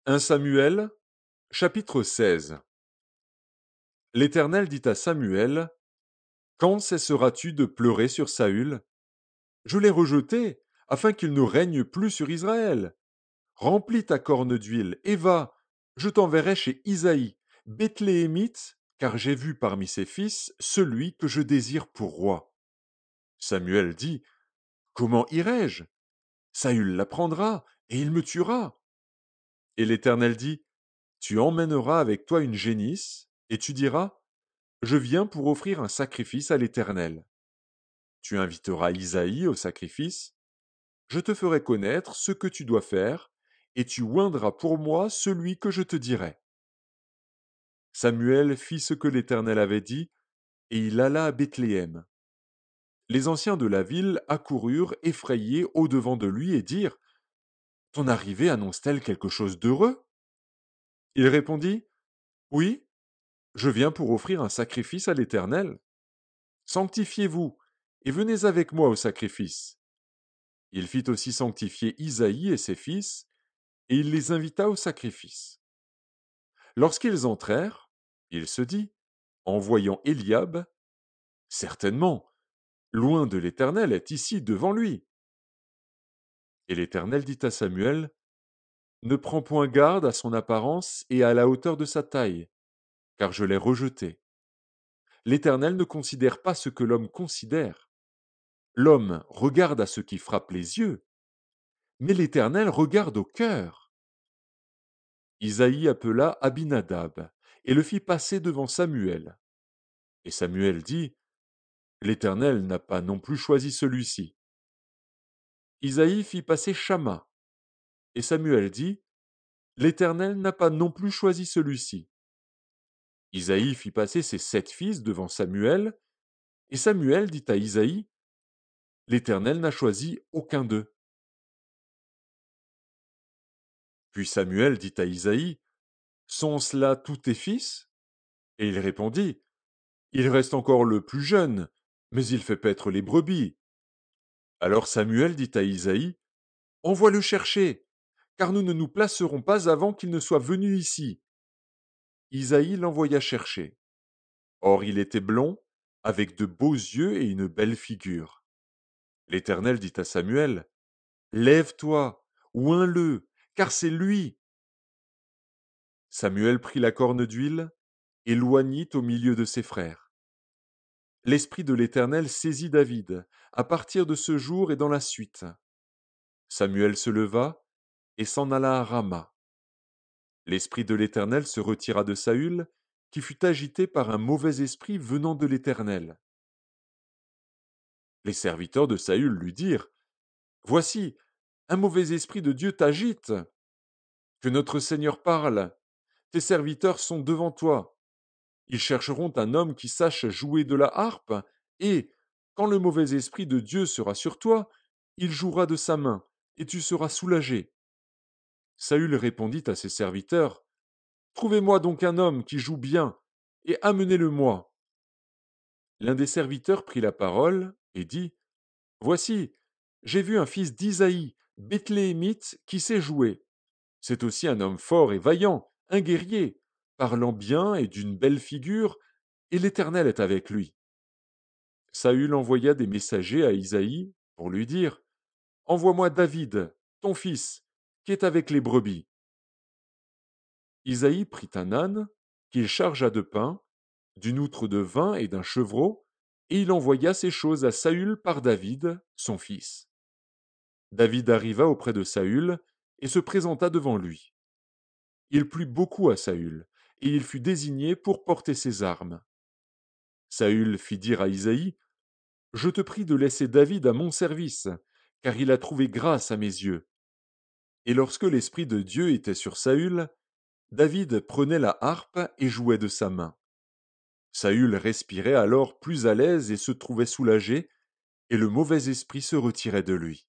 1 Samuel, chapitre 16. L'Éternel dit à Samuel, quand cesseras-tu de pleurer sur Saül? Je l'ai rejeté, afin qu'il ne règne plus sur Israël. Remplis ta corne d'huile, et va, je t'enverrai chez Isaïe, Bethléemite, car j'ai vu parmi ses fils celui que je désire pour roi. Samuel dit, comment irai-je? Saül l'apprendra, et il me tuera. Et l'Éternel dit, tu emmèneras avec toi une génisse, et tu diras, je viens pour offrir un sacrifice à l'Éternel. Tu inviteras Isaïe au sacrifice, je te ferai connaître ce que tu dois faire, et tu oindras pour moi celui que je te dirai. Samuel fit ce que l'Éternel avait dit, et il alla à Bethléem. Les anciens de la ville accoururent effrayés au-devant de lui et dirent, ton arrivée annonce-t-elle quelque chose d'heureux? Il répondit, oui, je viens pour offrir un sacrifice à l'Éternel. Sanctifiez-vous, et venez avec moi au sacrifice. Il fit aussi sanctifier Isaïe et ses fils, et il les invita au sacrifice. Lorsqu'ils entrèrent, il se dit, en voyant Éliab, certainement, loin de l'Éternel est ici devant lui. Et l'Éternel dit à Samuel, ne prends point garde à son apparence et à la hauteur de sa taille, car je l'ai rejeté. L'Éternel ne considère pas ce que l'homme considère. L'homme regarde à ce qui frappe les yeux, mais l'Éternel regarde au cœur. Isaïe appela Abinadab et le fit passer devant Samuel. Et Samuel dit, l'Éternel n'a pas non plus choisi celui-ci. Isaïe fit passer Shama. Et Samuel dit, l'Éternel n'a pas non plus choisi celui-ci. Isaïe fit passer ses 7 fils devant Samuel, et Samuel dit à Isaïe, l'Éternel n'a choisi aucun d'eux. Puis Samuel dit à Isaïe, sont-ce là tous tes fils? Et il répondit, il reste encore le plus jeune, mais il fait paître les brebis. Alors Samuel dit à Isaïe, envoie-le chercher, car nous ne nous placerons pas avant qu'il ne soit venu ici. Isaïe l'envoya chercher. Or il était blond, avec de beaux yeux et une belle figure. L'Éternel dit à Samuel, lève-toi, oins-le, car c'est lui. Samuel prit la corne d'huile et l'oignit au milieu de ses frères. L'Esprit de l'Éternel saisit David, à partir de ce jour et dans la suite. Samuel se leva et s'en alla à Rama. L'Esprit de l'Éternel se retira de Saül, qui fut agité par un mauvais esprit venant de l'Éternel. Les serviteurs de Saül lui dirent, voici, un mauvais esprit de Dieu t'agite. Que notre Seigneur parle. Tes serviteurs sont devant toi. Ils chercheront un homme qui sache jouer de la harpe, et, quand le mauvais esprit de Dieu sera sur toi, il jouera de sa main, et tu seras soulagé. Saül répondit à ses serviteurs, trouvez-moi donc un homme qui joue bien, et amenez-le-moi. L'un des serviteurs prit la parole et dit, voici, j'ai vu un fils d'Isaïe, Bethléemite, qui sait jouer. C'est aussi un homme fort et vaillant, un guerrier, parlant bien et d'une belle figure, et l'Éternel est avec lui. Saül envoya des messagers à Isaïe pour lui dire, envoie-moi David, ton fils, qui est avec les brebis. Isaïe prit un âne, qu'il chargea de pain, d'une outre de vin et d'un chevreau, et il envoya ces choses à Saül par David, son fils. David arriva auprès de Saül et se présenta devant lui. Il plut beaucoup à Saül, et il fut désigné pour porter ses armes. Saül fit dire à Isaïe, je te prie de laisser David à mon service, car il a trouvé grâce à mes yeux. Et lorsque l'Esprit de Dieu était sur Saül, David prenait la harpe et jouait de sa main. Saül respirait alors plus à l'aise et se trouvait soulagé, et le mauvais esprit se retirait de lui.